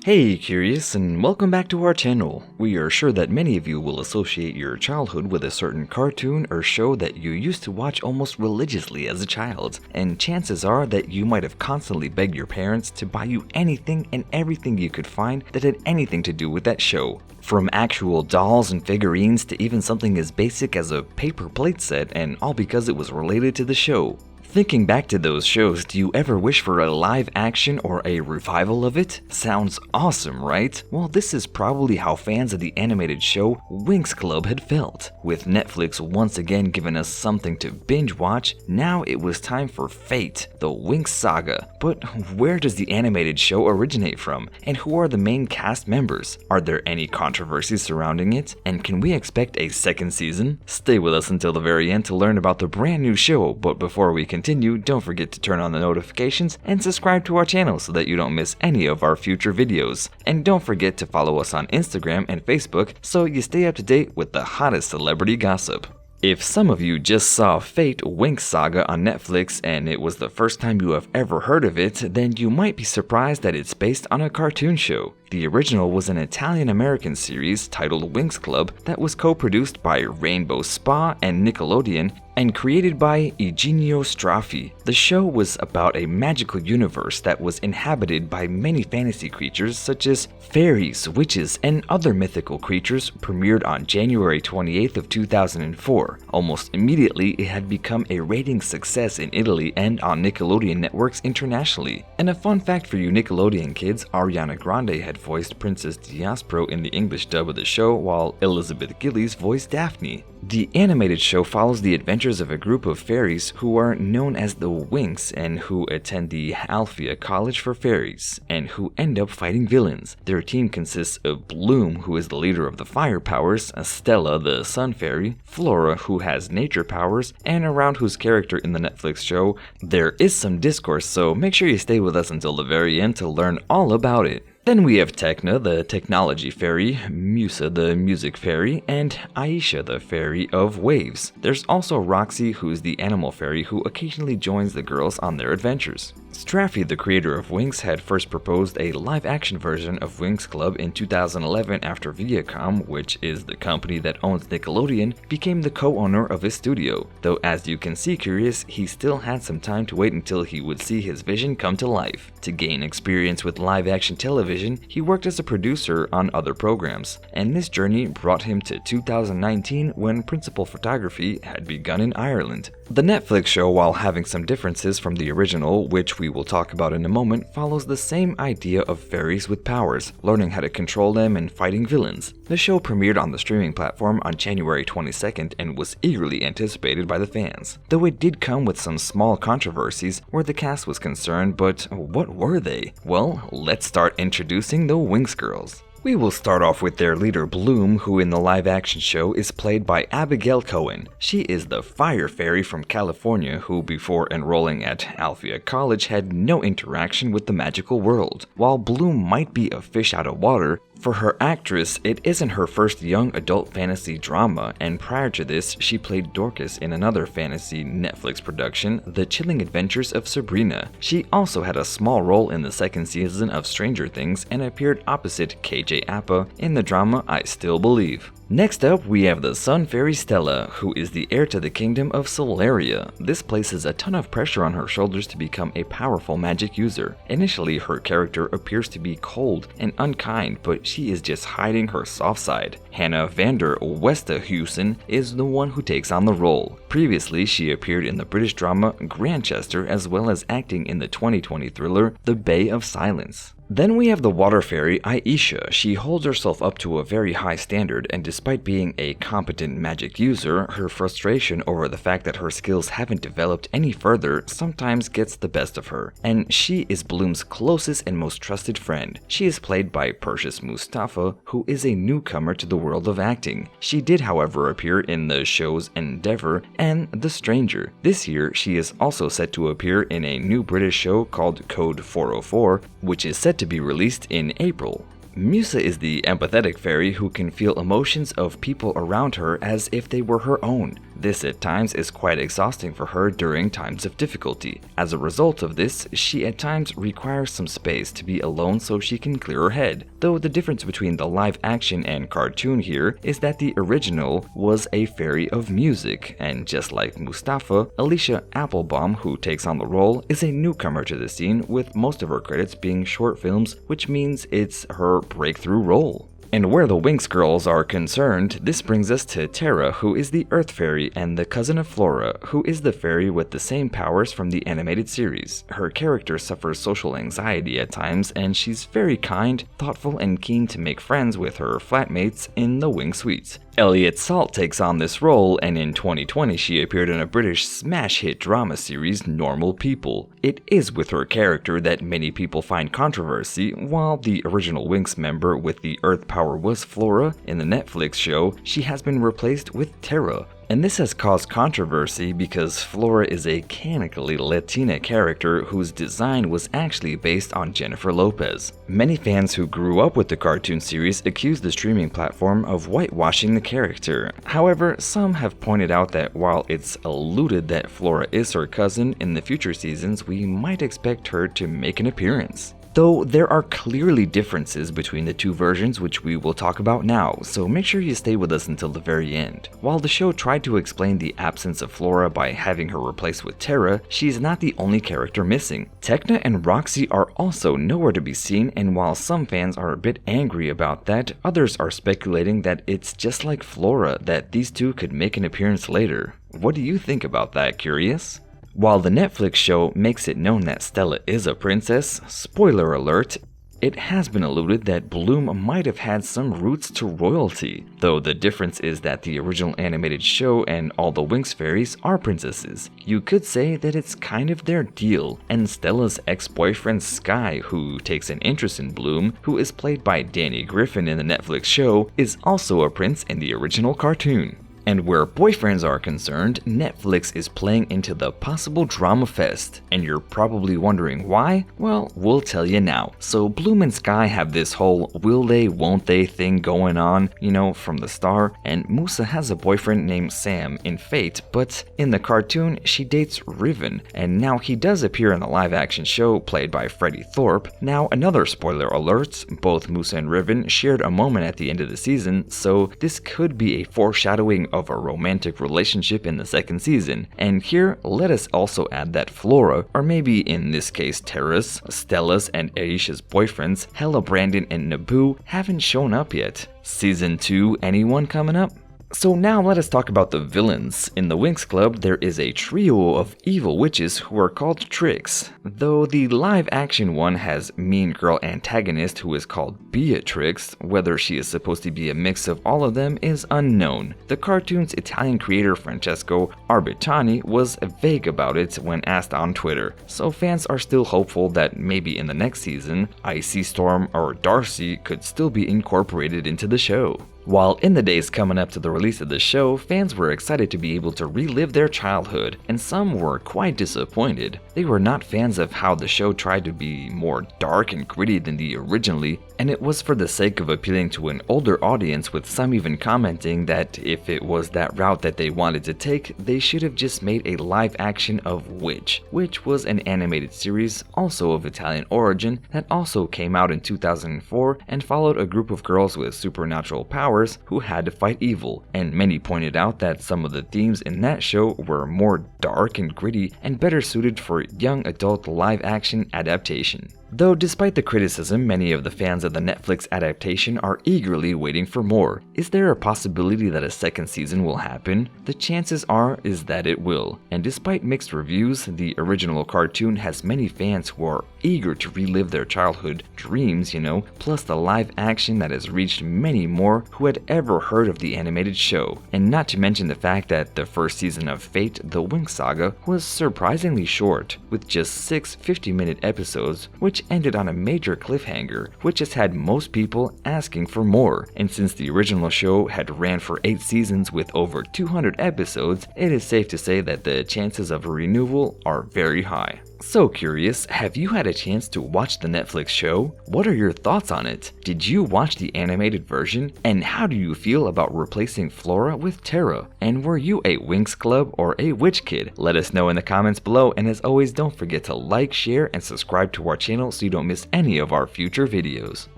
Hey Curious, and welcome back to our channel. We are sure that many of you will associate your childhood with a certain cartoon or show that you used to watch almost religiously as a child, and chances are that you might have constantly begged your parents to buy you anything and everything you could find that had anything to do with that show. From actual dolls and figurines to even something as basic as a paper plate set, and all because it was related to the show. Thinking back to those shows, do you ever wish for a live action or a revival of it? Sounds awesome, right? Well, this is probably how fans of the animated show Winx Club had felt. With Netflix once again giving us something to binge watch, now it was time for Fate, the Winx Saga. But where does the animated show originate from? And who are the main cast members? Are there any controversies surrounding it? And can we expect a second season? Stay with us until the very end to learn about the brand new show, but before we continue, don't forget to turn on the notifications and subscribe to our channel so that you don't miss any of our future videos. And don't forget to follow us on Instagram and Facebook so you stay up to date with the hottest celebrity gossip. If some of you just saw Fate Winx Saga on Netflix and it was the first time you have ever heard of it, then you might be surprised that it's based on a cartoon show. The original was an Italian-American series titled Winx Club that was co-produced by Rainbow Spa and Nickelodeon and created by Eugenio Straffi. The show was about a magical universe that was inhabited by many fantasy creatures such as fairies, witches, and other mythical creatures. Premiered on January 28th of 2004. Almost immediately, it had become a rating success in Italy and on Nickelodeon networks internationally. And a fun fact for you Nickelodeon kids, Ariana Grande had voiced Princess Diaspro in the English dub of the show, while Elizabeth Gillies voiced Daphne. The animated show follows the adventures of a group of fairies who are known as the Winx and who attend the Alphia College for Fairies and who end up fighting villains. Their team consists of Bloom, who is the leader of the fire powers, Stella, the sun fairy, Flora, who has nature powers, and around whose character in the Netflix show there is some discourse, so make sure you stay with us until the very end to learn all about it. Then we have Tecna, the technology fairy, Musa, the music fairy, and Aisha, the fairy of waves. There's also Roxy, who's the animal fairy who occasionally joins the girls on their adventures. Straffi, the creator of Winx, had first proposed a live-action version of Winx Club in 2011 after Viacom, which is the company that owns Nickelodeon, became the co-owner of his studio. Though as you can see, Curious, he still had some time to wait until he would see his vision come to life. To gain experience with live-action television, he worked as a producer on other programs, and this journey brought him to 2019 when principal photography had begun in Ireland. The Netflix show, while having some differences from the original, which we will talk about in a moment, follows the same idea of fairies with powers, learning how to control them and fighting villains. The show premiered on the streaming platform on January 22nd and was eagerly anticipated by the fans, though it did come with some small controversies where the cast was concerned, but what were they? Well, let's start introducing the Winx Girls. We will start off with their leader Bloom, who in the live-action show is played by Abigail Cohen. She is the fire fairy from California who, before enrolling at Alphia College, had no interaction with the magical world. While Bloom might be a fish out of water, for her actress, it isn't her first young adult fantasy drama, and prior to this, she played Dorcas in another fantasy Netflix production, The Chilling Adventures of Sabrina. She also had a small role in the second season of Stranger Things and appeared opposite KJ Apa in the drama I Still Believe. Next up, we have the Sun Fairy Stella, who is the heir to the kingdom of Solaria. This places a ton of pressure on her shoulders to become a powerful magic user. Initially, her character appears to be cold and unkind, but she is just hiding her soft side. Hannah Vander Westerhusen is the one who takes on the role. Previously, she appeared in the British drama Grantchester as well as acting in the 2020 thriller The Bay of Silence. Then we have the water fairy Aisha. She holds herself up to a very high standard, and despite being a competent magic user, her frustration over the fact that her skills haven't developed any further sometimes gets the best of her. And she is Bloom's closest and most trusted friend. She is played by Perseus Mustafa, who is a newcomer to the world of acting. She did, however, appear in the shows Endeavour and The Stranger. This year, she is also set to appear in a new British show called Code 404, which is set to be released in April. Musa is the empathetic fairy who can feel emotions of people around her as if they were her own. This at times is quite exhausting for her during times of difficulty. As a result of this, she at times requires some space to be alone so she can clear her head. Though the difference between the live action and cartoon here is that the original was a fairy of music, and just like Mustafa, Aisha Applebaum, who takes on the role, is a newcomer to the scene, with most of her credits being short films, which means it's her breakthrough role. And where the Winx girls are concerned, this brings us to Terra, who is the Earth Fairy, and the cousin of Flora, who is the fairy with the same powers from the animated series. Her character suffers social anxiety at times, and she's very kind, thoughtful, and keen to make friends with her flatmates in the Winx suite. Elliot Salt takes on this role, and in 2020 she appeared in a British smash hit drama series, Normal People. It is with her character that many people find controversy. While the original Winx member with the Earth power was Flora, in the Netflix show, she has been replaced with Terra. And this has caused controversy because Flora is a canonically Latina character whose design was actually based on Jennifer Lopez. Many fans who grew up with the cartoon series accuse the streaming platform of whitewashing the character. However, some have pointed out that while it's alluded that Flora is her cousin, in the future seasons we might expect her to make an appearance. Though there are clearly differences between the two versions, which we will talk about now, so make sure you stay with us until the very end. While the show tried to explain the absence of Flora by having her replaced with Terra, she's not the only character missing. Tecna and Roxy are also nowhere to be seen, and while some fans are a bit angry about that, others are speculating that it's just like Flora, that these two could make an appearance later. What do you think about that, curious? While the Netflix show makes it known that Stella is a princess, spoiler alert, it has been alluded that Bloom might have had some roots to royalty, though the difference is that the original animated show and all the Winx fairies are princesses. You could say that it's kind of their deal, and Stella's ex-boyfriend Sky, who takes an interest in Bloom, who is played by Danny Griffin in the Netflix show, is also a prince in the original cartoon. And where boyfriends are concerned, Netflix is playing into the possible drama fest. And you're probably wondering why? Well, we'll tell you now. So Bloom and Sky have this whole will they, won't they thing going on, from the start. And Musa has a boyfriend named Sam in Fate, but in the cartoon, she dates Riven. And now he does appear in the live action show played by Freddie Thorpe. Now, another spoiler alert, both Musa and Riven shared a moment at the end of the season, so this could be a foreshadowing of a romantic relationship in the second season. And here, let us also add that Flora, or maybe in this case Terra's, Stella's, and Aisha's boyfriends, Hella, Brandon, and Naboo, haven't shown up yet. Season 2, anyone coming up? So now let us talk about the villains. In the Winx Club, there is a trio of evil witches who are called Tricks. Though the live action one has mean girl antagonist who is called Beatrix, whether she is supposed to be a mix of all of them is unknown. The cartoon's Italian creator Francesco Arbitani was vague about it when asked on Twitter, so fans are still hopeful that maybe in the next season, Icy Storm or Darcy could still be incorporated into the show. While in the days coming up to the release of the show, fans were excited to be able to relive their childhood, and some were quite disappointed. They were not fans of how the show tried to be more dark and gritty than the originally, and it was for the sake of appealing to an older audience, with some even commenting that if it was that route that they wanted to take, they should have just made a live action of Witch, which was an animated series also of Italian origin that also came out in 2004 and followed a group of girls with supernatural powers who had to fight evil, and many pointed out that some of the themes in that show were more dark and gritty and better suited for young adult live action adaptation. Though despite the criticism, many of the fans of the Netflix adaptation are eagerly waiting for more. Is there a possibility that a second season will happen? The chances is that it will, and despite mixed reviews, the original cartoon has many fans who are eager to relive their childhood dreams, plus the live action that has reached many more who had ever heard of the animated show. And not to mention the fact that the first season of Fate, the Winx Saga, was surprisingly short, with just 6 50-minute episodes, which ended on a major cliffhanger, which has had most people asking for more. And since the original show had ran for 8 seasons with over 200 episodes, it is safe to say that the chances of a renewal are very high. So curious, have you had a chance to watch the Netflix show? What are your thoughts on it? Did you watch the animated version? And how do you feel about replacing Flora with Terra? And were you a Winx Club or a Witch Kid? Let us know in the comments below, and as always, don't forget to like, share, and subscribe to our channel so you don't miss any of our future videos.